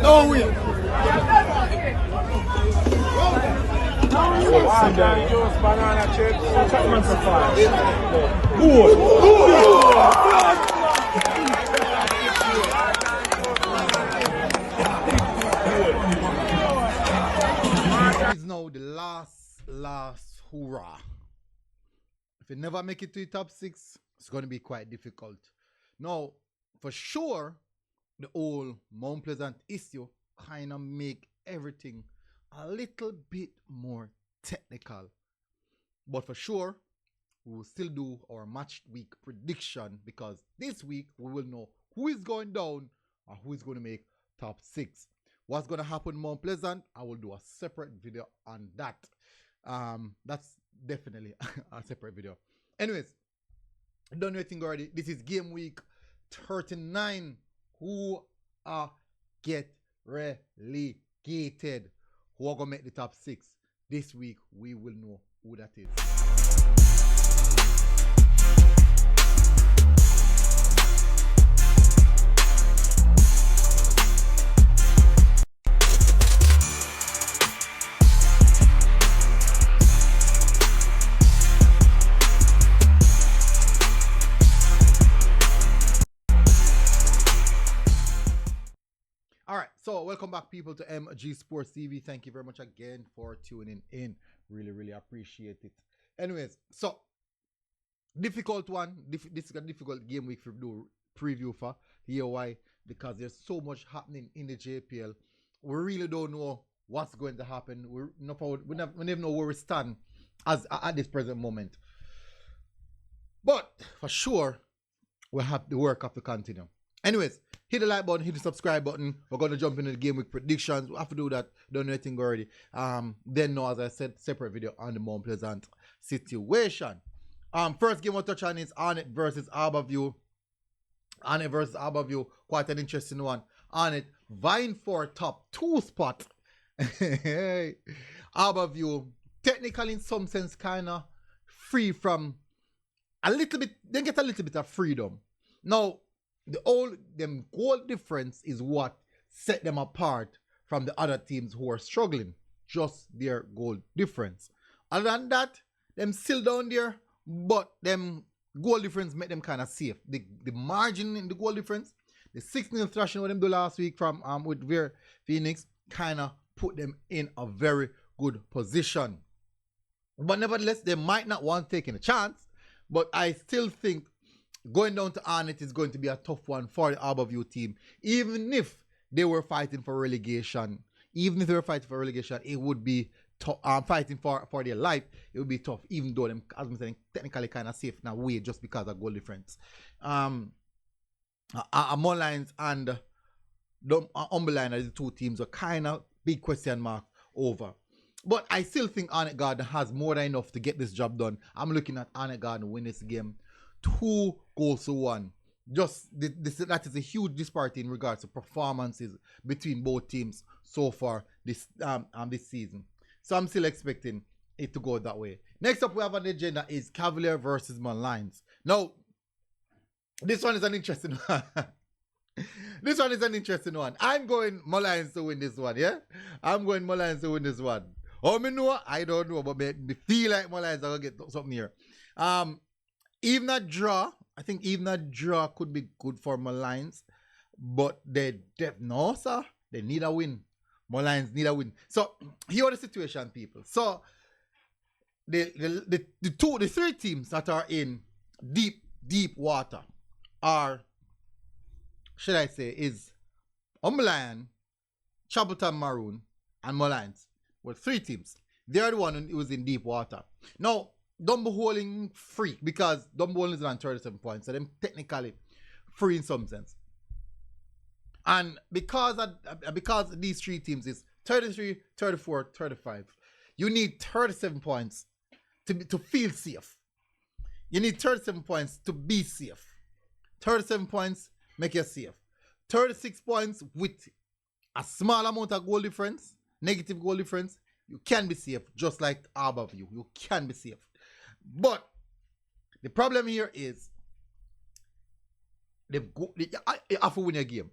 No way. Banana chips. Chapleton for 5. Is now the last hurrah. If you never make it to the top 6, it's going to be quite difficult. Now, for sure, the whole Mount Pleasant issue kind of make everything a little bit more technical. But for sure, we will still do our match week prediction, because this week we will know who is going down and who is going to make top 6. What's going to happen in Mount Pleasant, I will do a separate video on that. That's definitely a separate video. Anyways, done anything already. This is game week 39. Who are get relegated? Who are going to make the top 6? This week, we will know who that is. So welcome back, people, to MG Sports TV. Thank you very much again for tuning in. Really appreciate it. Anyways, so difficult one. This is a difficult game week for do preview for. Here why? Because there's so much happening in the JPL. We really don't know what's going to happen. We never know where we stand as at this present moment. But for sure, we'll have the work have to continue. Anyways, hit the like button, hit the subscribe button. We're going to jump into the game with predictions. We have to do that. Don't know anything already. Then, no, as I said, separate video on the Mount Pleasant situation. First game we'll touch on is Arnett versus Harbour. Arnett versus Harbour, quite an interesting one. Arnett vying for top 2 spot. Harbour, technically in some sense, kind of free from a little bit. They get a little bit of freedom. Now, them goal difference is what set them apart from the other teams who are struggling. Just their goal difference. Other than that, them still down there, but them goal difference make them kind of safe. The margin in the goal difference, the 6-0 thrashing what them do last week from with Vere Phoenix, kind of put them in a very good position. But nevertheless, they might not want taking a chance, but I still think going down to Arnett is going to be a tough one for the Harbour team. Even if they were fighting for relegation, it would be tough. Fighting for their life, it would be tough. Even though them, as I'm saying, technically kind of safe now way just because of goal difference. Molynes and Dunbeholden are the 2 teams are kind of big question mark over. But I still think Arnett Gardens has more than enough to get this job done. I'm looking at Arnett Gardens win this game 2-1. That is a huge disparity in regards to performances between both teams so far this season. So I'm still expecting it to go that way. Next up we have on the agenda is Cavalier versus Molynes. Now, this one is an interesting one. I'm going Molynes to win this one, yeah? I'm going Molynes to win this one. Oh, me know? I don't know, but me feel like Molynes are going to get something here. Even a draw, I think even a draw could be good for Molynes, but they need a win. Molynes need a win. So here are the situation, people. So the 3 teams that are in deep water are, should I say, is Molynes, Chapleton Maroon, and Molynes. Well, 3 teams. They are the one who was in deep water. Now, Dunbeholden free, because Dunbeholden is on 37 points, so them technically free in some sense. And because these 3 teams is 33, 34, 35, you need 37 points to feel safe. You need 37 points to be safe. 37 points make you safe. 36 points with a small amount of goal difference, negative goal difference, you can be safe, just like Harbour. You can be safe. But the problem here is you have to win a game.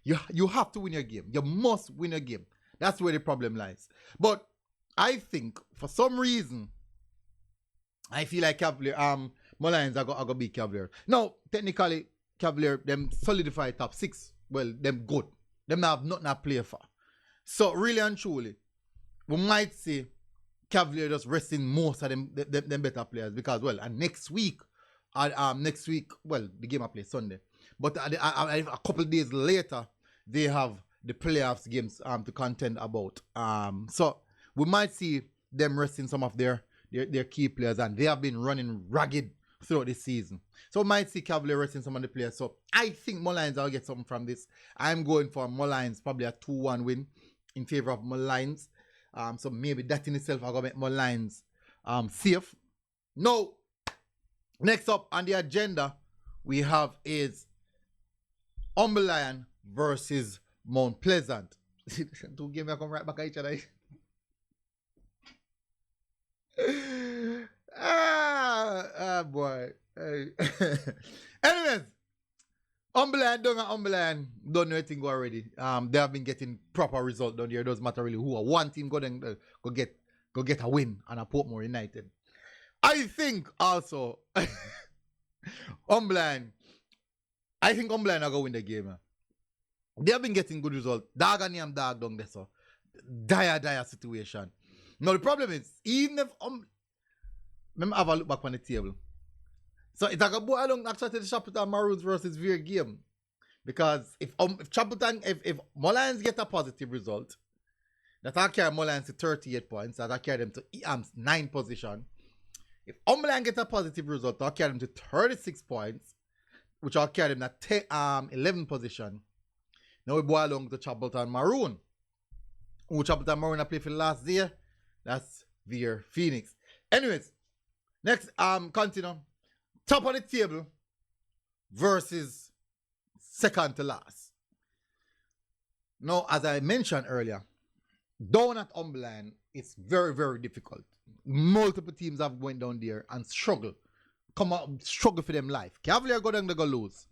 You You have to win your game. You must win a game. That's where the problem lies. But I think for some reason, I feel like Cavalier, Molynes are going to beat Cavalier. Now, technically, Cavalier, them solidify top 6. Well, them good. Them have nothing to play for. So, really and truly, we might see Cavalier just resting most of them better players because, well, and next week, well, the game I play Sunday. But a couple of days later, they have the playoffs games to contend about. So we might see them resting some of their key players, and they have been running ragged throughout this season. So we might see Cavalier resting some of the players. So I think Molynes will get something from this. I'm going for Molynes, probably a 2-1 win in favor of Molynes. So maybe that in itself are going to make Molynes safe. Now, next up on the agenda, we have is Lion versus Mount Pleasant. Two games come right back at each other. Boy. Anyways, Lion don't know anything already. They have been getting proper result down there. It doesn't matter really who. One team go get a win on a Portmore United. I think also Lion. I think Lion are going to win the game. They have been getting good results. Dog and name dog down there, so dire situation. Now the problem is, even if let me have a look back on the table. So it's like a boy along actually to the Chapleton Maroons versus Vere game. Because if Chapleton, if Molynes get a positive result, that will carry Molynes to 38 points, that will carry them to 9th position. If Molynes get a positive result, that will carry them to 36 points, which will carry them to 11th position. Now we go along to Chapleton Maroon. Who Chapleton Maroon I played for last year? That's Vere Phoenix. Anyways, next continue. Top of the table versus second to last. Now, as I mentioned earlier, down at Lion, it's very, very difficult. Multiple teams have went down there and struggle for them life. Cavalier go down, they go lose.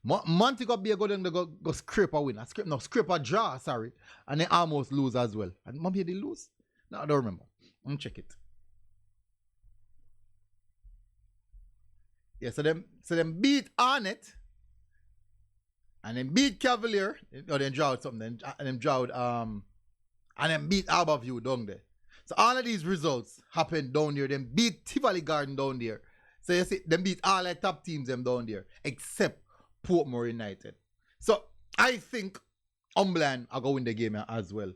Montego Bay go down, they go scrape a win. Scrape a draw, sorry. And they almost lose as well. And maybe they lose? No, I don't remember. Let me check it. Yeah, so them beat Arnett and then beat Cavalier, or then draw out something, and then draw out, and then beat Harbour down there. So all of these results happened down there. Then beat Tivoli Garden down there. So you see, them beat all the top teams them down there, except Portmore United. So I think Lion are going to win the game as well.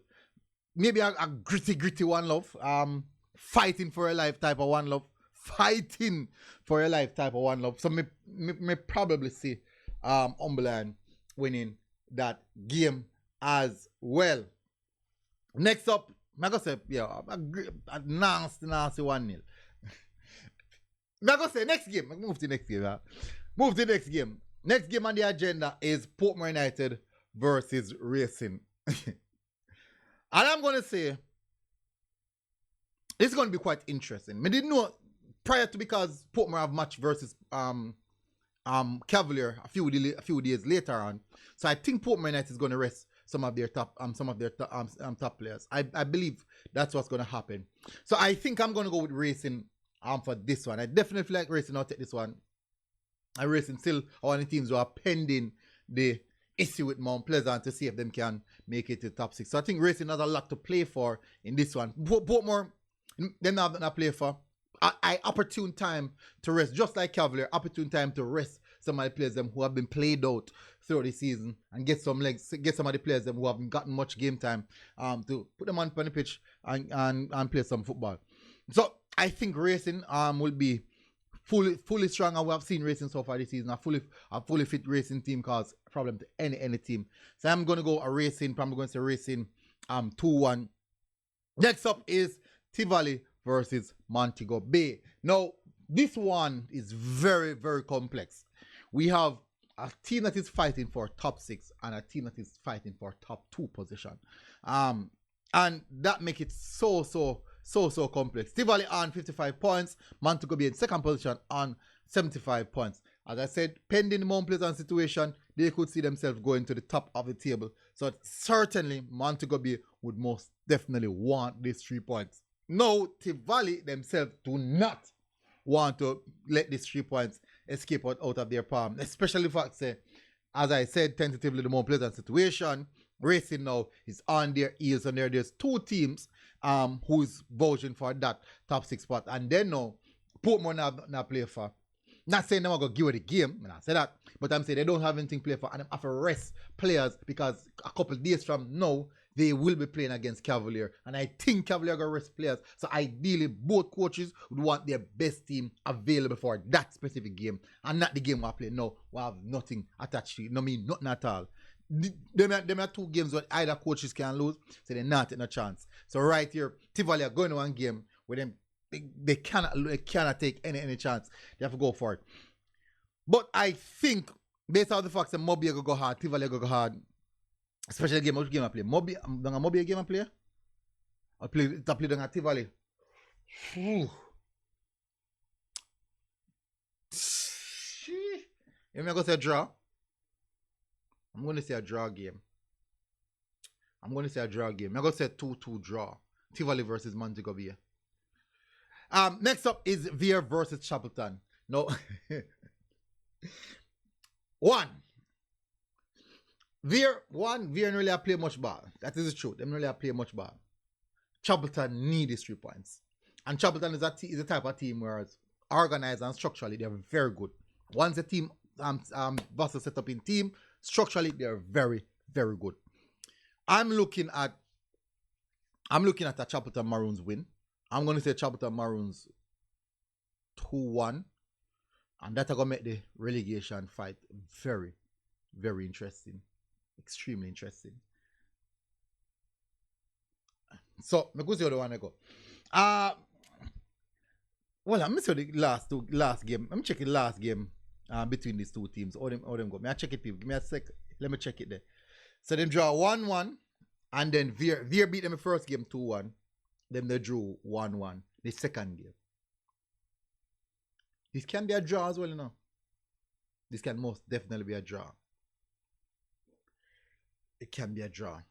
Maybe a gritty one love, fighting for a life type of one love. Fighting for a life type of one love. So me probably see Lion winning that game as well. Next up, I'm going to say, yeah, a nasty 1-0. I'm going to say next game. Move to the next game. Move to the next game. Next game on the agenda is Portmore United versus Racing. And I'm going to say, it's going to be quite interesting. I didn't know prior to, because Portmore have match versus Cavalier a few days later on. So I think Portmore United is going to rest some of their top top players. I believe that's what's going to happen. So I think I'm going to go with Racing for this one. I definitely feel like Racing will take this one. And Racing still are one of the teams who are pending the issue with Mount Pleasant to see if them can make it to the top 6. So I think Racing has a lot to play for in this one. Portmore, them have nothing to play for. I opportune time to rest, just like Cavalier, opportune time to rest some of the players them who have been played out throughout the season and get some legs, get some of the players them who haven't gotten much game time to put them on the pitch and play some football. So I think Racing will be fully strong, and we have seen Racing so far this season. A fully fit Racing team cause problem to any team. So I'm gonna go a Racing, probably going to say Racing 2-1. Next up is Tivoli versus Montego Bay. Now, this one is very, very complex. We have a team that is fighting for top 6 and a team that is fighting for top 2 position. And that makes it so complex. Tivoli on 55 points, Montego Bay in second position on 75 points. As I said, pending the Mount Pleasant situation, they could see themselves going to the top of the table. So certainly Montego Bay would most definitely want these 3 points. No, Tivoli themselves do not want to let these 3 points escape out of their palm. Especially the fact say, as I said, tentatively the more pleasant situation. Racing now is on their heels, and there's 2 teams who's vouching for that top 6 spot. And then now, Portmore not play for. Not saying they're going to give it the game, I say that, but I'm saying they don't have anything to play for, and they have to rest players because a couple of days from now, they will be playing against Cavalier. And I think Cavalier are going to rest players. So ideally, both coaches would want their best team available for that specific game, and not the game we're playing. No, we have nothing attached to it. No, mean nothing at all. Them are 2 games where either coaches can lose, so they're not in a chance. So right here, Tivoli are going to 1 game with them. They cannot take any chance. They have to go for it. But I think, based on the fact that Moby are going to go hard, Tivoli are going to go hard, especially the game, which game I play? Moby a game I play? I play down Tivoli. I'm going to say a draw. I'm going to say a draw game. I'm going to say 2-2 draw. Tivoli versus Montego Bay. Next up is Vere versus Chapleton. No. 1. Vere didn't really play much ball. That is the truth. They didn't really play much ball. Chapleton need these 3 points. And Chapleton is a type of team where it's organized and structurally they're very good. Once the team Buster set up in team, structurally they're very, very good. I'm looking at a Chapleton Maroons win. I'm going to say Chapleton Maroons 2-1. And that's going to make the relegation fight very, very interesting. Extremely interesting. So, I'm going to see how the one I go. Well, I'm missing the last game. I'm checking the last game between these 2 teams. How them go. May I check it, people? Give me a sec. Let me check it there. So, them draw 1-1. And then Vere beat them the first game 2-1. Then they drew 1-1 the second game. This can be a draw as well, you know. This can most definitely be a draw. It can be a draw.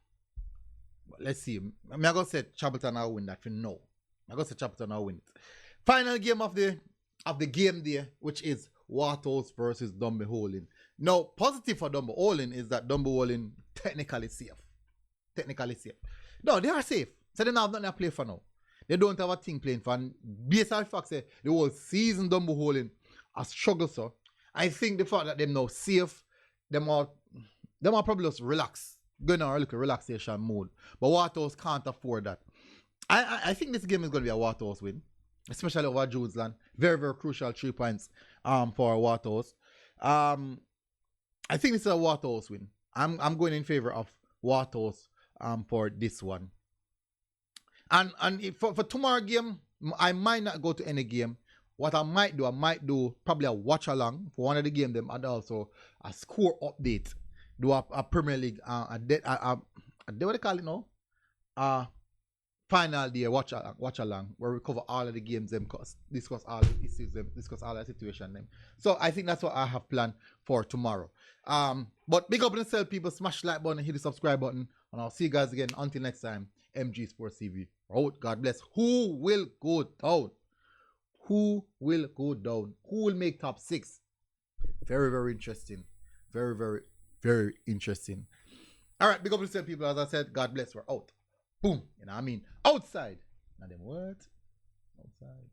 But let's see. I'm going to say Chapleton will win that for now. I'm going to say Chapleton will win it. Final game of the game there, which is Waterhouse versus Dunbeholden. Now, positive for Dunbeholden is that Dunbeholden technically safe. No, they are safe. So they don't have nothing to play for now. They don't have a thing playing for. And based on the fact that the whole season Dunbeholden has struggled, so I think the fact that they're now safe, them are probably just relax. Going on a little relaxation mode. But Waterhouse can't afford that. I think this game is going to be a Waterhouse win. Especially over Judeland. Very, very crucial 3 points for Waterhouse. I think this is a Waterhouse win. I'm going in favor of Waterhouse for this one. And for tomorrow game, I might not go to any game. What I might do probably a watch along for one of the game them, and also a score update. Do a Premier League what they call it now? Final day watch along where we cover all of the games them, discuss all the issues them, discuss all the situation them. So I think that's what I have planned for tomorrow. But big up on yourself, people. Smash the like button, hit the subscribe button, and I'll see you guys again until next time. MG Sports TV. Out. God bless. Who will go down? Who will go down? Who will make top 6? Very, very interesting. Very, very, very interesting. All right, big up yourself, people. As I said, God bless. We're out. Boom. You know what I mean? Outside. Now them what? Outside.